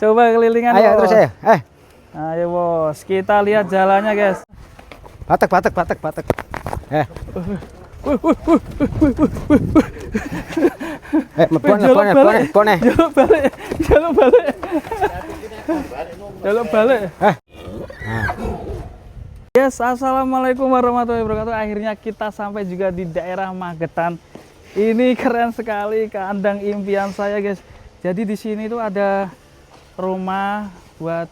Coba kelilingan. Ayo bos. terus ya. Ayo bos, kita lihat jalannya guys. Batek. Pone. Jaluk balik. Yes, assalamualaikum warahmatullahi wabarakatuh. Akhirnya kita sampai juga di daerah Magetan. Ini keren sekali, kandang impian saya guys. Jadi di sini tuh ada rumah buat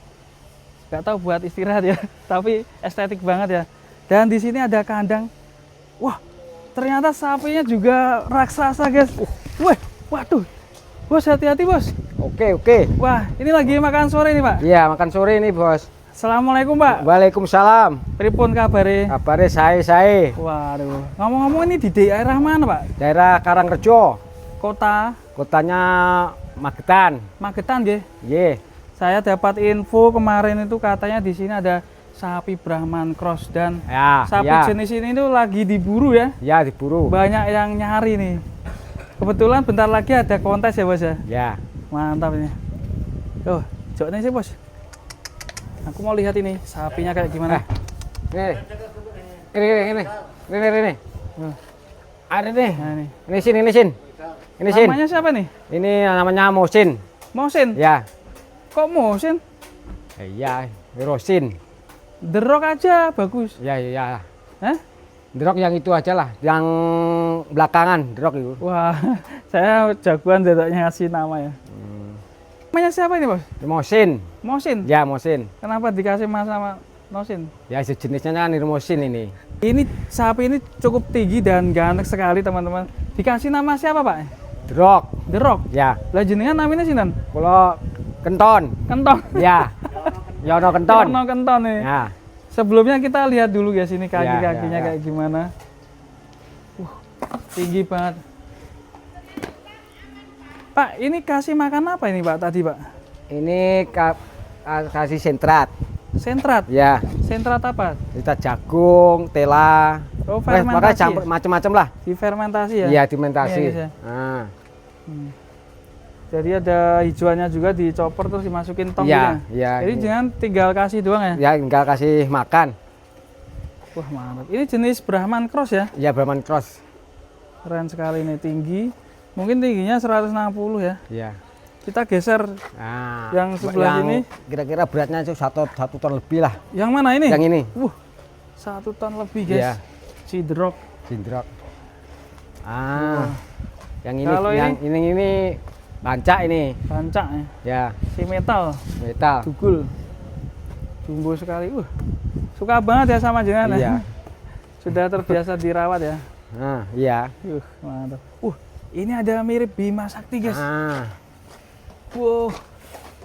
nggak tahu buat istirahat ya, tapi estetik banget ya. Dan di sini ada kandang. Wah, ternyata sapinya juga raksasa guys. Wah, waduh. Bos, hati-hati bos. Oke. Wah, ini lagi makan sore nih pak. Iya, makan sore ini bos. Assalamualaikum pak. Waalaikumsalam. Pripun kabare? Kabare saya. Waduh, ngomong-ngomong ini di daerah mana pak? Daerah Karangrejo. Kotanya Magetan. Magetan nggih. Nggih. Saya dapat info kemarin itu katanya di sini ada sapi Brahman Cross dan sapi jenis ini tuh lagi diburu ya. Ya, diburu. Banyak yang nyari nih. Kebetulan bentar lagi ada kontes ya bos ya. Ya. Mantap ini. Tuh, joknya sih bos. Aku mau lihat ini sapinya kayak gimana. Ini. Ada nih. Nah, ini. Ini sin. Namanya siapa nih? Ini namanya Mosin. Mosin. Ya. Kok Mosin? Iya, Rosin. The Rock aja bagus. Ya. Hah? The Rock yang itu aja lah, yang belakangan The Rock itu. Wah, saya jagoan dedoknya ngasih nama ya. Namanya siapa ini bos? Mosin. Mosin. Ya, Mosin. Kenapa dikasih mas sama Mosin? Ya, sejenisnya kan Mosin ini. Ini sapi ini cukup tinggi dan ganteng sekali teman-teman. Dikasih nama siapa pak? The Rock. The Rock. Ya. Lah jenengan namanya sinten? Kalau Kenton. Kenton. Ya. Yono Kenton. Yono Kenton nih. Ya. Sebelumnya kita lihat dulu guys ini kaki-kakinya ya. kayak gimana. Tinggi banget. Pak, ini kasih makan apa ini Pak tadi Pak? Ini kasih sentrat. Sentrat? Ya. Sentrat apa? Kita jagung, tela. Oh, fermentasi. Makanya macam-macam lah. Difermentasi ya? Iya, difermentasi. Ya, Jadi ada hijauannya juga dicopor terus dimasukin tong ya, gitu. Ya. Jadi jangan tinggal kasih doang ya? Ya, tinggal kasih makan. Wah, mantap. Ini jenis Brahman Cross ya? Iya, Brahman Cross. Keren sekali ini, tinggi. Mungkin tingginya 160 ya? Iya. Kita geser yang sebelah sini. Kira-kira beratnya itu satu ton lebih lah. Yang mana ini? Yang ini. 1 ton lebih guys. Iya. Si The Rock. Yang ini, kalau ini bancak ini. Bancak ya? Ya. Si metal. Dugul. Jumbo sekali. Suka banget ya sama jenengan ya? Sudah terbiasa dirawat ya? Iya. Mantap. Ini ada mirip Bima Sakti guys. Wow,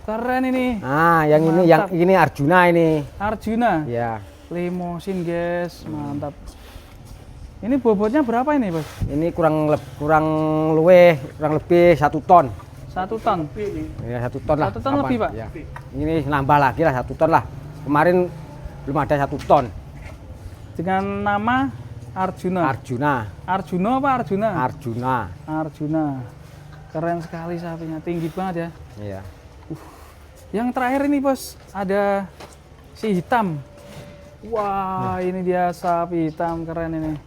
keren ini. Yang ini Arjuna ini. Arjuna. Ya. Limosin guys, mantap. Ini bobotnya berapa ini bos? Ini kurang lebih 1 ton. 1 ton. Ya, 1 ton lah. 1 ton lebih pak? Ya. Ini nambah lagi lah 1 ton lah. Kemarin belum ada 1 ton. Dengan nama Arjuna. Arjuna apa Arjuna? Arjuna. Keren sekali sapinya, tinggi banget ya. Iya. Yang terakhir ini bos, ada si hitam. Wah, ini dia sapi hitam keren ini.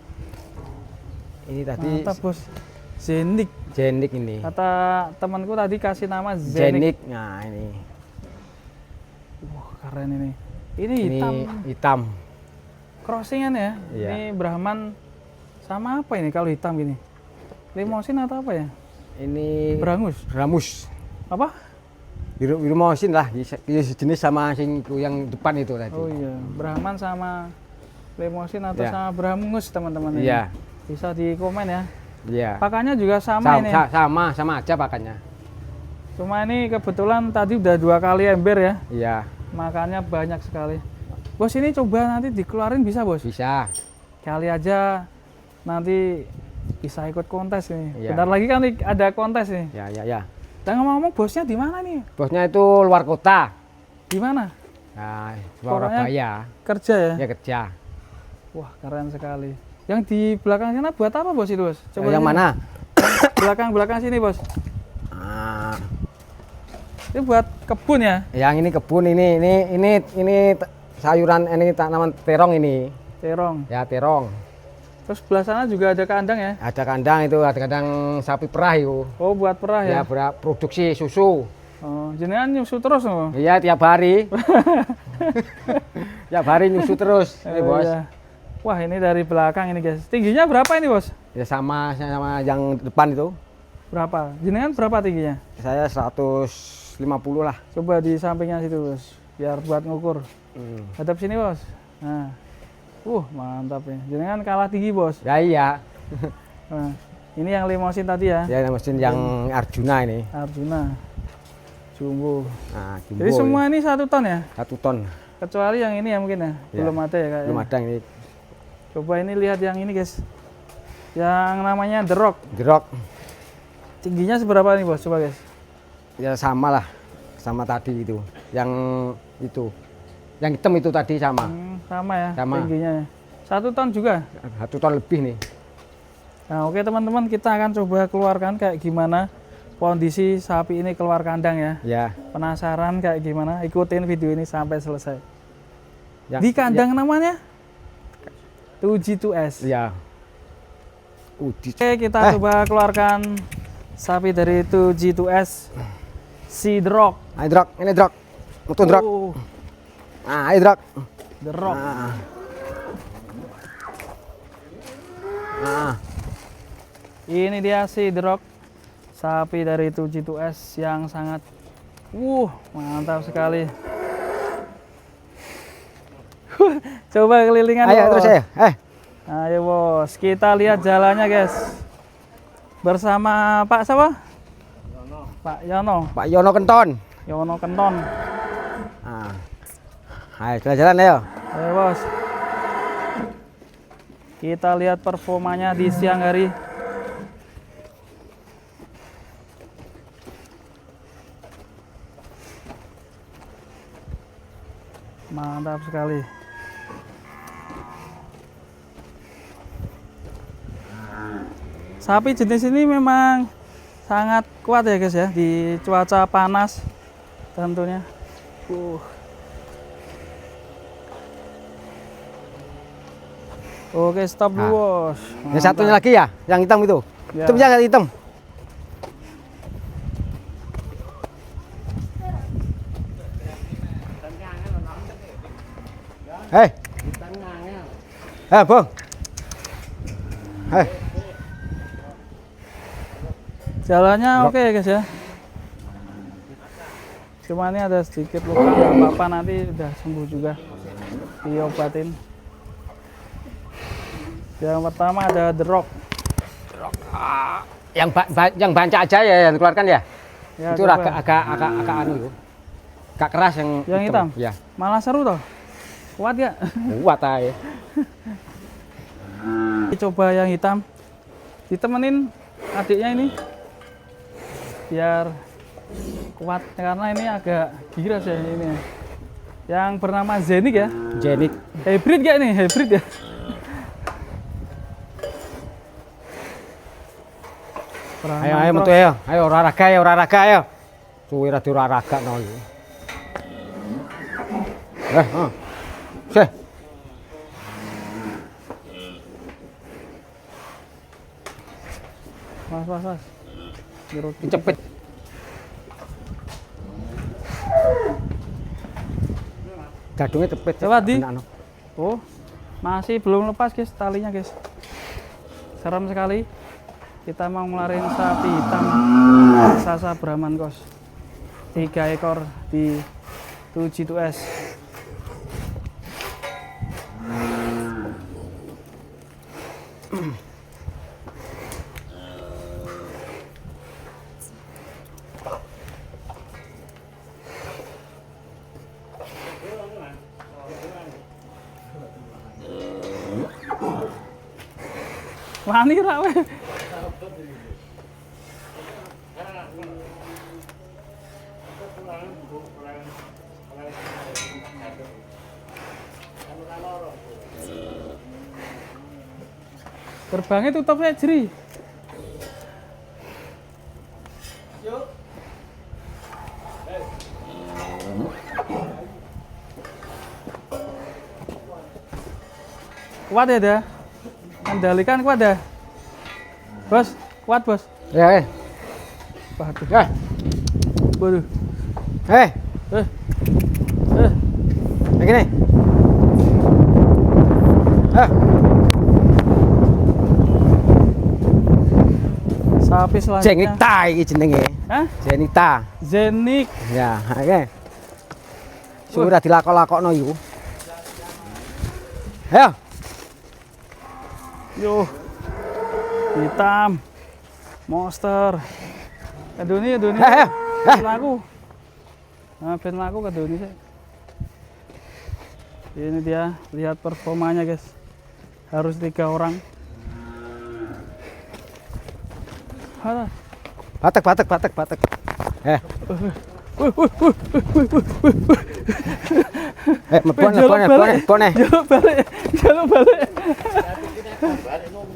Ini tadi. Mantap bos. Zenik ini. Kata temanku tadi kasih nama Zenik. Nah ini. Wah keren ini. Ini hitam. Crossingan ya. Iya. Ini Brahman sama apa ini kalau hitam gini? Limosin atau apa ya? Ini Bramus. Apa? Limosin lah. Sejenis sama yang depan itu tadi. Oh iya. Brahman sama Limosin atau sama Bramus teman-teman. Iya. Bisa di komen ya. Iya. Pakannya juga sama ini. Sama aja pakannya. Cuma ini kebetulan tadi udah 2 kali ember ya. Iya. Makannya banyak sekali. Bos ini coba nanti dikeluarin bisa bos? Bisa. Kali aja nanti bisa ikut kontes nih. Iya. Bentar lagi kan ada kontes nih. Ya. Dan ngomong-ngomong bosnya di mana nih? Bosnya itu luar kota. Di mana? Nah, Surabaya. Kerja ya? Ya kerja. Wah keren sekali. Yang di belakang sana buat apa bos itu bos? Coba yang mana? Belakang sini bos. Ini buat kebun ya? Yang ini kebun ini sayuran ini tanaman terong ini. Terong. Ya terong. Terus sebelah sana juga ada kandang ya? Ada kandang itu, ada kandang sapi perah itu. Oh, buat perah ya? Ya produksi susu. Oh, jenengan nyusu terus loh. Iya tiap hari. Tiap hari nyusu terus, ini bos. Iya. Wah, ini dari belakang ini guys. Tingginya berapa ini bos? Ya sama yang depan itu. Berapa? Jenengan berapa tingginya? Saya 150 lah. Coba di sampingnya situ bos, biar buat ngukur. Hadap sini bos. Nah, mantap ya. Jenengan kalah tinggi bos. Ya iya. Nah, ini yang limosin tadi ya? Ya mesin yang Arjuna ini. Arjuna, jumbo. Nah, jumbo. Jadi semua ini 1 ton ya? 1 ton. Kecuali yang ini ya mungkin ya? Ya. Belum ada ya kayaknya. Belum ada ini. Coba ini lihat yang ini guys. Yang namanya The Rock. Gerok. Tingginya seberapa nih bos? Coba guys. Ya sama lah, sama tadi itu. Yang itu. Yang hitam itu tadi sama. Sama ya Sama. tingginya. 1 ton juga. 1 ton lebih nih. Nah oke teman-teman, kita akan coba keluarkan kayak gimana kondisi sapi ini keluar kandang ya. Ya. Penasaran kayak gimana? Ikutin video ini sampai selesai. Yang, Di kandang namanya 2G2S. Ya. Udi. Oke, kita coba keluarkan sapi dari 2G2S. Si The Rock. Ayo Drok, ini Drok. Mutun Drok. Nah, ayo Drok. The Rock. Nah. Ini dia si The Rock. Sapi dari 2G2S yang sangat mantap sekali. Coba kelilingan. Ayo bos. terus ayo. Ayo bos, kita lihat jalannya guys. Bersama Pak siapa? Pak Yono. Pak Yono Kenton. Yono Kenton. Nah. Ayo jalan-jalan ayo. Ayo bos. Kita lihat performanya di siang hari. Mantap sekali. Sapi jenis ini memang sangat kuat ya guys ya di cuaca panas tentunya. Oke, stop dulu bos. Yang satunya lagi ya, yang hitam itu. Ya. Hitam jangan hitam. Bang. Jalannya oke ya guys ya. Cuma ini ada sedikit luka, nggak apa-apa, nanti udah sembuh juga, diobatin. Yang pertama ada The Rock. Yang banca aja ya yang dikeluarkan ya. Ya, Itu coba. agak anu itu. Agak keras yang hitam. Ya. Malah seru toh. Kuat ya? Kuat aja. Coba yang hitam. Ditemenin adiknya ini. Biar kuat karena ini agak giras ya ini. Yang bernama Zenik ya. Jenik. Hybrid gak nih? Hybrid ya. Ayo metu ayo. Ayo olahraga ayo. Suwe ra olahraga no iki. Seh. Mas. Cepet. Gadungnya cepet. Coba di. Enak, no. Oh, masih belum lepas guys talinya guys. Serem sekali. Kita mau ngelarin sapi hitam Sasa Brahman Kos 3 ekor di 2G2S. Wani ra we. Gerbangnya tutup ya jeri. Kuat ya dah. Kendalikan kuat dah. Bos, kuat bos. Ya, Waduh. ya. Waduh. Eh, Eh. yang gini. Sapi selanjutnya. Zenita iki jenenge. Hah? Zenita. Zenik. Ya, oke. Sudah dilakok-lakokno iku. Ayo. Yo. Hitam. Monster. Keduni. Ayo. Ben aku. Nah, ben aku keduni sih. Ini dia, lihat performanya guys. Harus 3 orang. Alah. Batek. Mebone.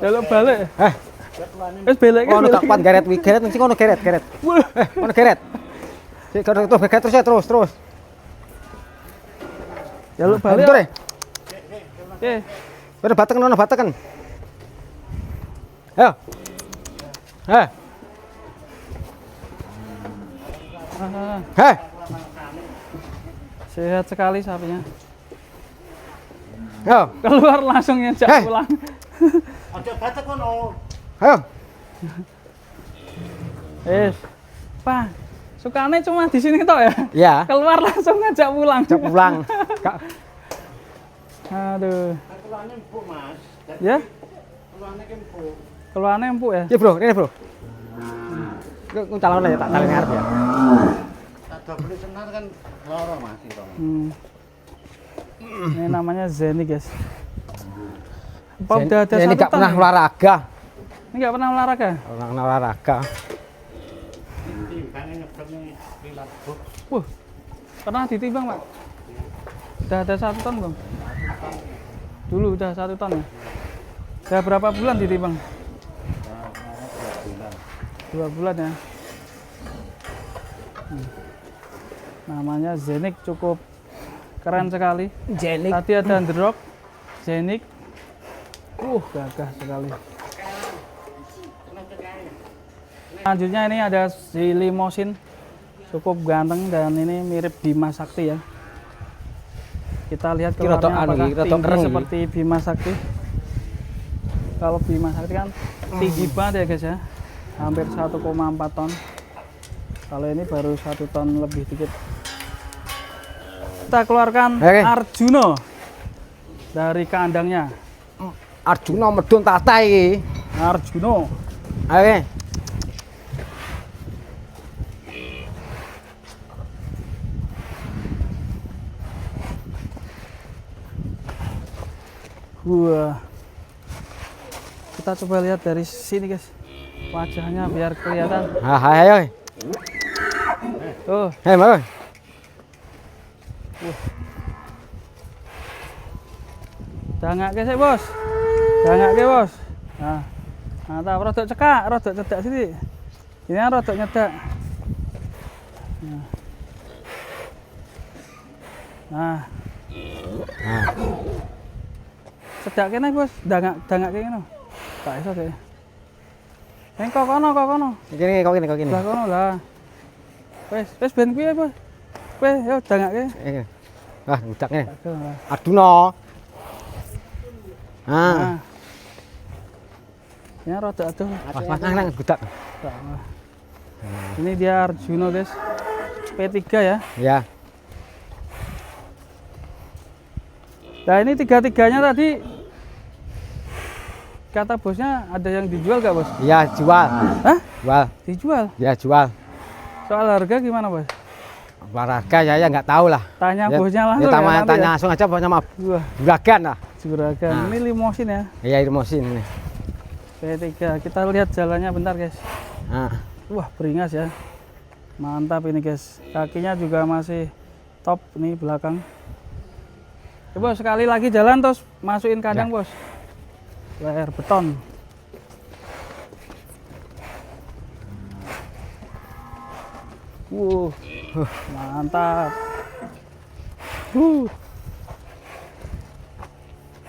Jaluk balik. Wis belek Ono tak pan geret mesti ngono geret. Ono geret. Sik geret terus. Jaluk balik. Bentar. Oke. Udah batekan. Ayo. Sehat sekali sapinya. Ayo. Keluar langsung ngejak pulang. Aja batek kono. Ayo. Pak, sukanya cuma di sini toh ya? Ya. Keluar langsung ngajak pulang. Cak pulang. Kak. Aduh. Keluarnya empuk, Mas. Ya? Keluarnya empuk. Keluarnya empuk ya? Iya, Bro. Ini, Bro. Ku calon aja tak tali ngarep ya. Tak beli senar kan loro, Mas, itu. Ini namanya Zeni, guys. Apa udah ada Ini satu enggak ton pernah ya? olahraga. Ini nggak pernah olahraga? Orang olahraga. Timbangnya nyebrangnya 5 Wah, pernah ditimbang Pak? Udah ada 1 ton belum? Dulu udah 1 ton ya? Udah berapa bulan ditimbang? 2 bulan ya. Namanya Zenik, cukup keren sekali. Jenik. Tadi ada Underdog, Zenik. Gagah sekali. Selanjutnya ini ada si Limosin, cukup ganteng dan ini mirip Bima Sakti ya. Kita lihat Kira tok keluarnya anu apakah iki, kira tok tinggi kereng iki. seperti Bima Sakti. Kalau Bima Sakti kan tinggi banget ya guys ya, hampir 1,4 ton. Kalau ini baru 1 ton lebih dikit. Kita keluarkan Oke. Arjuno dari kandangnya. Arjuna medun tata iki. Arjuno. Oke. Wah. Kita coba lihat dari sini guys. Wajahnya biar kelihatan. Ayo. Tuh, Hei, mau. dangake sih, Bos. Dangake, Bos. Nah. Mantap, rodok cekak, rodok cedak sini. Ini kan rodok nyedak. Nah. Cedak kene, Bos. Dangake kene. Tak iso sih. Kok kono. Gini, kau gini. Lah kono lah. Wes ben kuwi ya, Bos. Wes yo dangake. Iki. Wah, ngudaknya. Aduh, lah. Arjuna. Nah. Ya rada aduh. Wah, nang gudak. Ini dia Arjuno, guys. P3 ya. Ya. Nah, ini 3-3-nya tadi kata bosnya ada yang dijual gak, Bos? Iya, jual. Hah? Jual. Dijual. Ya, jual. Soal harga gimana, Bos? Olahraga ya nggak tahu lah. Tanya Ya, bosnya ya, langsung ya. tanya langsung aja sama Wah, juragan lah. juragan. Nah. Ini limosin ya. Iya, limosin ini. P3. Kita lihat jalannya bentar, guys. Nah. Wah, beringas ya. Mantap ini, guys. Kakinya juga masih top nih belakang. Ya, Bos, sekali lagi jalan terus masukin kandang, Ya. Bos. Leher beton. Mantap.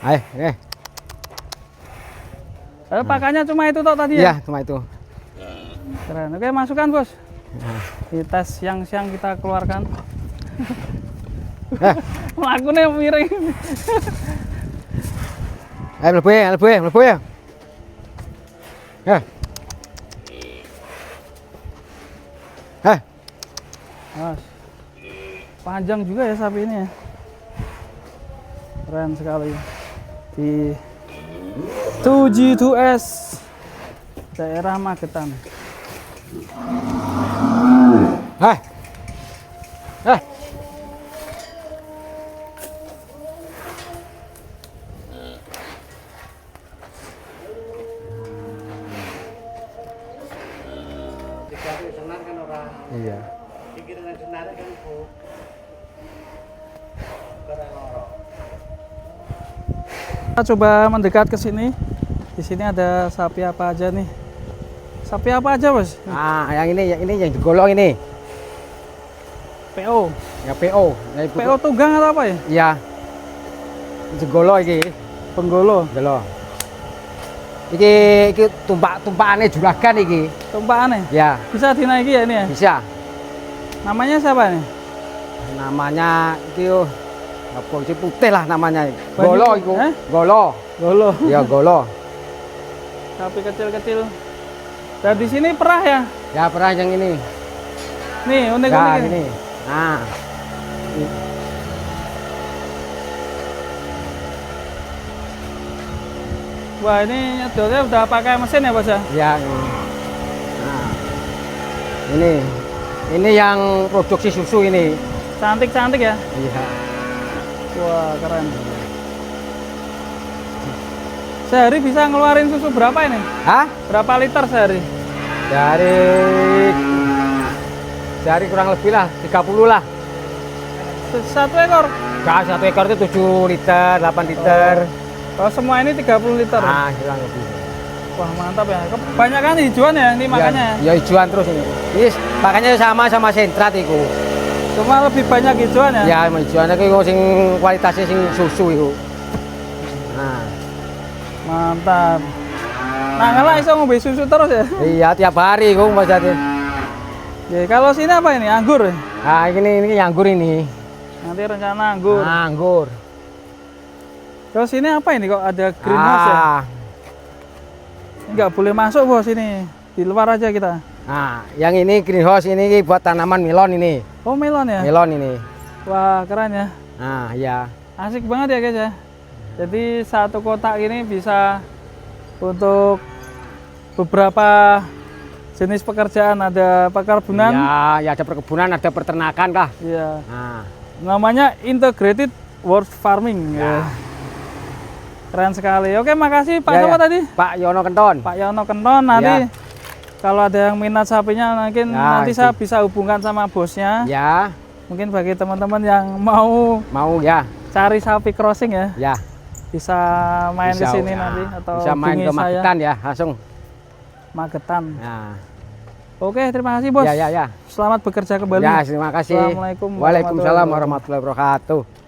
Ayo. Pakannya cuma itu toh tadi Iya, ya? cuma itu. Keren. Oke, masukkan bos. Nah. Di tes siang-siang kita keluarkan. Eh, Melakukannya miring. mlebu ya. Eh. Mas, panjang juga ya sapi ini ya. Keren sekali. Di 2G2S daerah Magetan. Hah. Tiga beli senar kan orang. Iya. Pikiran senar kan bu. Keren loro. Kita coba mendekat ke sini. Di sini ada sapi apa aja nih? Sapi apa aja, Bos? Ah, yang ini yang digolong ini. PO. Ya PO. Ya, PO tunggang atau apa ya? Iya. Digolong iki. Penggolo. Gelo. Iki tumpakane juragan iki. Tumpakannya. Ya, Bisa dinaiki ya ini ya? bisa. Namanya siapa nih? Namanya iki apa sih putih lah namanya. Banyu- Golo iku. Eh? Golo. Golo. Ya golo. Sapi kecil-kecil. Dan di sini perah ya? Ya pernah yang ini. Nih, Ya unik-unik ini. Nah. Wah, ini nyedotnya udah pakai mesin ya, Bos ya? Ya ini. Nah. Ini yang produksi susu ini. Cantik-cantik ya? Iya. Wah, keren. Sehari bisa ngeluarin susu berapa ini? Hah? Berapa liter sehari? Dari kurang lebih lah 30 lah. Satu ekor? Nah, satu ekor itu 7 liter, 8 liter. Kalau semua ini 30 liter. Ah, kurang lebih. Wah, mantap ya. Kebanyakan hijauan ya ini makanya. Ya hijauan terus ini. Ini makanya sama sentrat itu. Cuma lebih banyak hijauan ya. Ya, hijauan itu sing kualitasnya sing susu itu. Nah, Mantap. Nah, kalau iso ngombe susu terus ya. iya tiap hari kok Mas Jati. Ya, kalau sini apa ini? Anggur. Ya? Nah, ini anggur ini. Nanti rencana anggur. Nah, anggur. Terus ini apa ini kok ada greenhouse ya? Nggak boleh masuk bos ini. Di luar aja kita. Nah, yang ini greenhouse ini buat tanaman melon ini. Oh, melon ya? Melon ini. Wah, keren ya. Nah, iya. Asik banget ya guys ya. Jadi satu kotak ini bisa untuk beberapa jenis pekerjaan. Ada perkebunan. Ya ada perkebunan, ada peternakan kah. Iya. Nah, Namanya Integrated World Farming. Ya. Keren sekali. Oke, makasih Pak Ya, siapa ya. tadi? Pak Yono Kenton. Pak Yono Kenton. Nanti Ya. kalau ada yang minat sapinya mungkin Ya, nanti itu. saya bisa hubungkan sama bosnya. Ya, Mungkin bagi teman-teman yang mau mau ya. cari sapi crossing ya, Ya. bisa main ke Bisa, sini ya. nanti atau Bisa main hubungi ke saya Magetan ya, langsung. Magetan. Nah, Oke, terima kasih bos. ya. Selamat bekerja kembali. Ya, terima kasih. Assalamualaikum Waalaikumsalam warahmatullahi wabarakatuh.